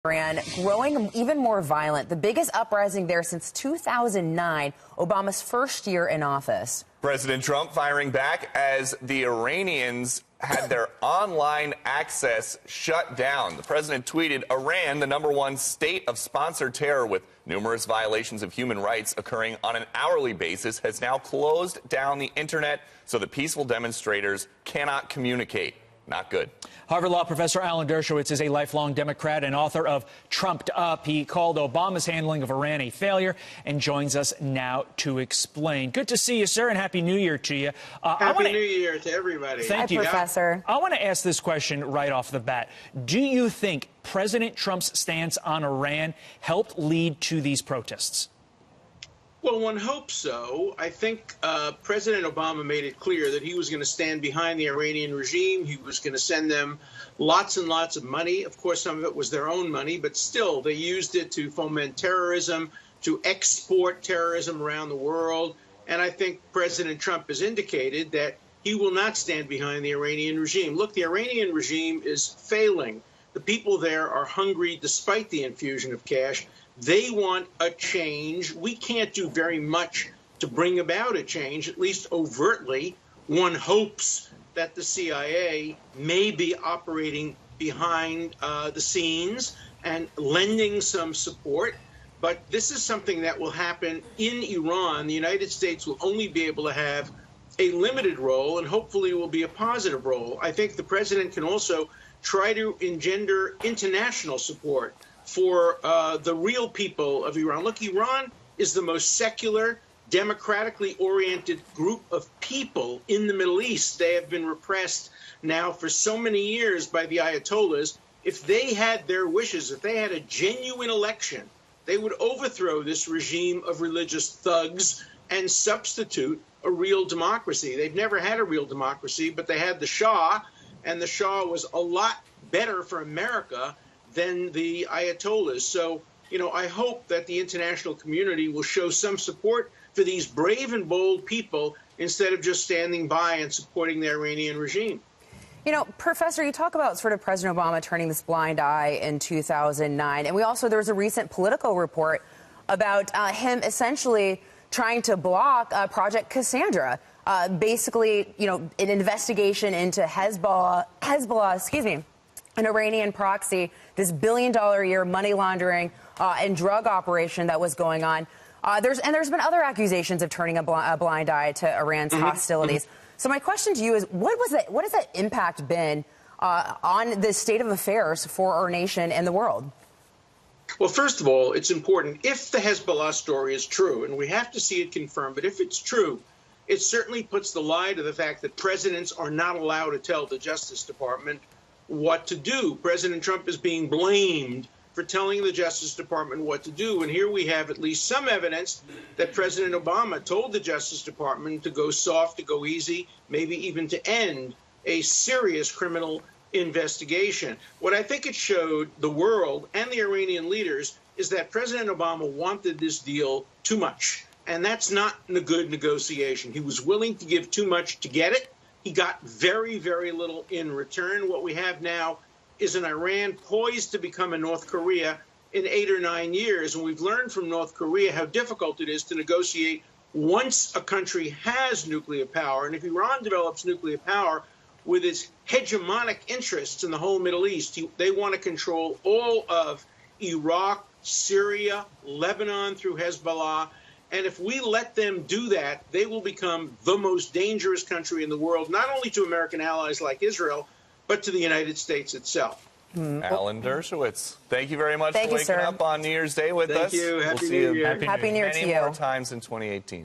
Iran growing even more violent, the biggest uprising there since 2009, Obama's first year in office. President Trump firing back as the Iranians had their online access shut down. The president tweeted, Iran, the #1 state of sponsored terror with numerous violations of human rights occurring on an hourly basis, has now closed down the internet so that peaceful demonstrators cannot communicate. Not good. Harvard Law professor Alan Dershowitz is a lifelong Democrat and author of Trumped Up. He called Obama's handling of Iran a failure and joins us now to explain. Good to see you, sir, and Happy New Year to you. Happy New Year to everybody. Thank you, Professor. I want to ask this question right off the bat. Do you think President Trump's stance on Iran helped lead to these protests? Well, one hopes so. I think President Obama made it clear that he was going to stand behind the Iranian regime. He was going to send them lots and lots of money. Of course, some of it was their own money, but still they used it to foment terrorism, to export terrorism around the world. And I think President Trump has indicated that he will not stand behind the Iranian regime. Look, the Iranian regime is failing. The people there are hungry despite the infusion of cash. They want a change. We can't do very much to bring about a change, at least overtly. One hopes that the CIA may be operating behind the scenes and lending some support. But this is something that will happen in Iran. The United States will only be able to have a limited role and hopefully will be a positive role. I think the president can also try to engender international support for the real people of Iran. Look, Iran is the most secular, democratically oriented group of people in the Middle East. They have been repressed now for so many years by the Ayatollahs. If they had their wishes, if they had a genuine election, they would overthrow this regime of religious thugs and substitute a real democracy. They've never had a real democracy, but they had the Shah, and the Shah was a lot better for America than the Ayatollahs. So, you know, I hope that the international community will show some support for these brave and bold people instead of just standing by and supporting the Iranian regime. You know, Professor, you talk about sort of President Obama turning this blind eye in 2009. And there was a recent Politico report about him essentially trying to block Project Cassandra. Basically, you know, an investigation into Hezbollah, an Iranian proxy, this billion-dollar-a-year money laundering and drug operation that was going on. There's been other accusations of turning a blind eye to Iran's hostilities. So my question to you is, what has that impact been on the state of affairs for our nation and the world? Well, first of all, it's important, if the Hezbollah story is true, and we have to see it confirmed, but if it's true, it certainly puts the lie to the fact that presidents are not allowed to tell the Justice Department what to do. President Trump is being blamed for telling the Justice Department what to do. And here we have at least some evidence that President Obama told the Justice Department to go soft, to go easy, maybe even to end a serious criminal investigation. What I think it showed the world and the Iranian leaders is that President Obama wanted this deal too much. And that's not a good negotiation. He was willing to give too much to get it. He got very, very little in return. What we have now is an Iran poised to become a North Korea in 8 or 9 years. And we've learned from North Korea how difficult it is to negotiate once a country has nuclear power. And if Iran develops nuclear power with its hegemonic interests in the whole Middle East, they want to control all of Iraq, Syria, Lebanon through Hezbollah. And if we let them do that, they will become the most dangerous country in the world, not only to American allies like Israel, but to the United States itself. Alan Dershowitz, thank you very much for waking up on New Year's Day with us. Thank you. Happy New Year. Happy New Year to you. Many more times in 2018.